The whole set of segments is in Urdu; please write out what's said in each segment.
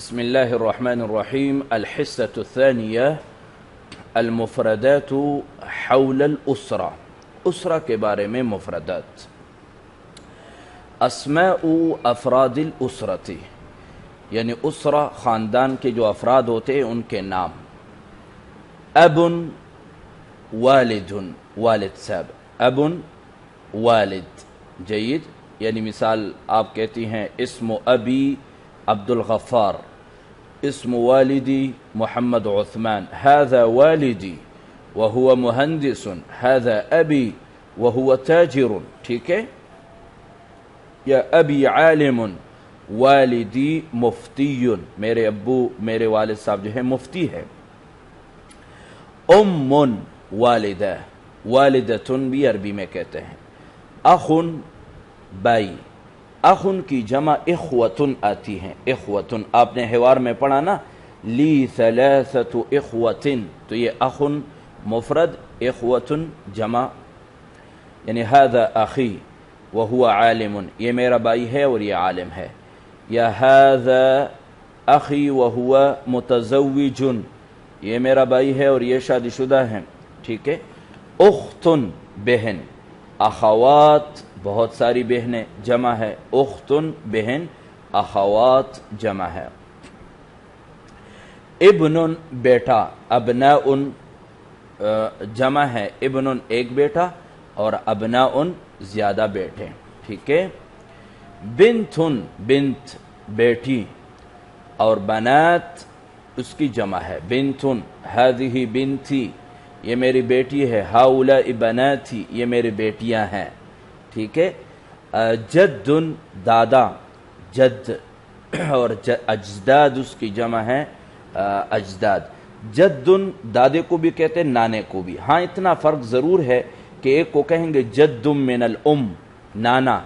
بسم الله الرحمن الرحيم. الحصة الثانية المفردات حول الأسرة. أسرة کے بارے میں مفردات. اسماء افراد الاسرة یعنی اسرہ خاندان کے جو افراد ہوتے ہیں ان کے نام. اب والد والد صاحب، اب والد جید، یعنی مثال آپ کہتی ہیں اسم ابی عبد الغفار، اسم والدی محمد عثمان، هذا والدی وهو مهندس، هذا ابی وهو تاجر. ٹھیک ہے؟ یا ابی عالم، والدی مفتی، میرے ابو میرے والد صاحب جو ہے مفتی ہے. ام والدہ، والدتن بھی عربی میں کہتے ہیں. اخن بائی، اخن کی جمع اخوتن آتی ہیں. اخوتن آپ نے حوار میں پڑھا نا، لی ثلاثت اخوتن، تو یہ اخن مفرد، اخوتن جمع، یعنی هذا اخی وهو عالم، یہ میرا بھائی ہے اور یہ عالم ہے. یا هذا اخی وهو متزوج، یہ میرا بھائی ہے اور یہ شادی شدہ ہیں. ٹھیک ہے؟ اختن بہن، اخوات بہت ساری بہنیں جمع ہے، اختن بہن، اخوات جمع ہے. ابن بیٹا، ابناء جمع ہے، ابن ایک بیٹا اور ابناء زیادہ بیٹے. ٹھیک ہے؟ بنتن بنت بیٹی اور بنات اس کی جمع ہے. بنتن هذه بنتی، یہ میری بیٹی ہے. هؤلاء بناتی، یہ میری بیٹیاں ہیں. ٹھیک ہے؟ جد دادا، جد، اور اجداد اس کی جمع ہے اجداد. جد دادے کو بھی کہتے ہیں، نانے کو بھی. ہاں اتنا فرق ضرور ہے کہ ایک کو کہیں گے جد من الام نانا،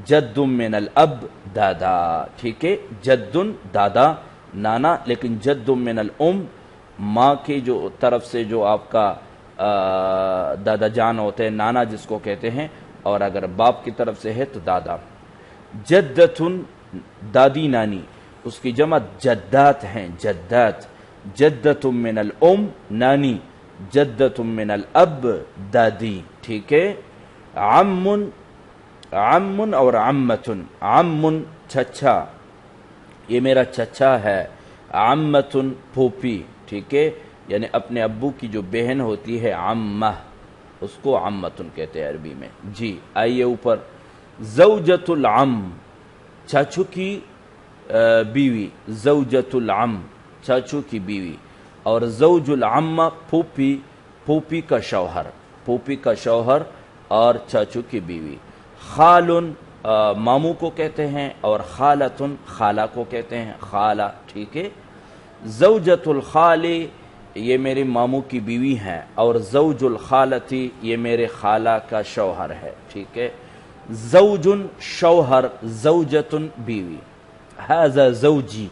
جد من الاب دادا. ٹھیک ہے؟ جد دادا نانا، لیکن جد من الام ماں کی جو طرف سے جو آپ کا دادا جان ہوتے ہیں، نانا جس کو کہتے ہیں، اور اگر باپ کی طرف سے ہے تو دادا. جدتن دادی نانی، اس کی جمع جدات ہیں، جدات. جدت من الام نانی، جدت من الاب دادی. ٹھیک ہے؟ عم عم اور عمتن، عم چچا، یہ میرا چچا ہے. عمتن پھوپھی. ٹھیک ہے؟ یعنی اپنے ابو کی جو بہن ہوتی ہے عمہ، اس کو عمتن کہتے ہیں عربی میں. جی آئیے اوپر. زوجۃ العم، چاچو کی بیوی، زوجۃ العم چاچو کی بیوی. اور زوج العمہ پھوپھی، پھوپھی کا شوہر، پھوپھی کا شوہر اور چاچو کی بیوی. خال ماموں کو کہتے ہیں، اور خالتن خالہ کو کہتے ہیں، خالہ. ٹھیک ہے؟ زوجۃ الخال، یہ میرے ماموں کی بیوی ہیں، اور زوج الخالتی، یہ میرے خالہ کا شوہر ہے. ٹھیک ہے؟ زوجن شوہر، زوجتن بیوی. ھذا زوجی،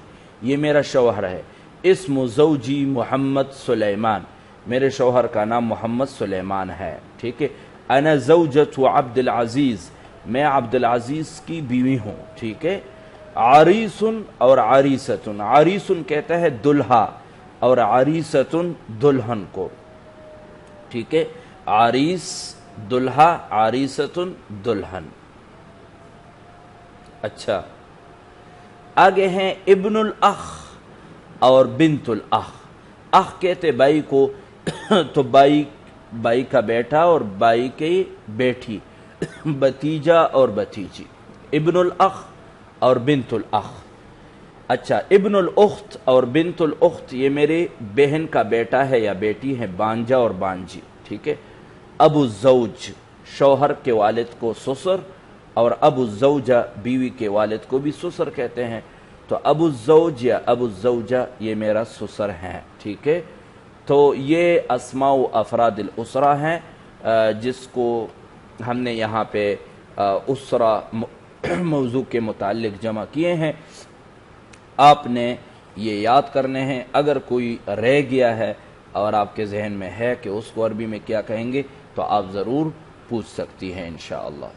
یہ میرا شوہر ہے. اسم زوجی محمد سلیمان، میرے شوہر کا نام محمد سلیمان ہے. ٹھیک ہے؟ انا زوجۃ عبد العزیز، میں عبد العزیز کی بیوی ہوں. ٹھیک ہے؟ عریسن اور عریستن، عریسن کہتا ہے دلہا اور عریستن دلہن کو. ٹھیک ہے؟ عریس دلہا، عریستن دلہن. اچھا، آگے ہیں ابن الاخ اور بنت الاخ. اخ کہتے بھائی کو، تو بائی کا بیٹا اور بائی کی بیٹی، بتیجا اور بتیجی. ابن الاخ اور بنت الاخ. اچھا، ابن الاخت اور بنت الاخت، یہ میرے بہن کا بیٹا ہے یا بیٹی ہے، بانجا اور بانجی. ٹھیک ہے؟ ابو الزوج، شوہر کے والد کو سسر، اور ابو الزوجہ بیوی کے والد کو بھی سسر کہتے ہیں. تو ابو الزوج یا ابو الزوجہ یہ میرا سسر ہیں. ٹھیک ہے؟ تو یہ اسماء و افراد الاسرہ ہیں جس کو ہم نے یہاں پہ اسرہ موضوع کے متعلق جمع کیے ہیں. آپ نے یہ یاد کرنے ہیں. اگر کوئی رہ گیا ہے اور آپ کے ذہن میں ہے کہ اس کو عربی میں کیا کہیں گے تو آپ ضرور پوچھ سکتی ہیں انشاءاللہ.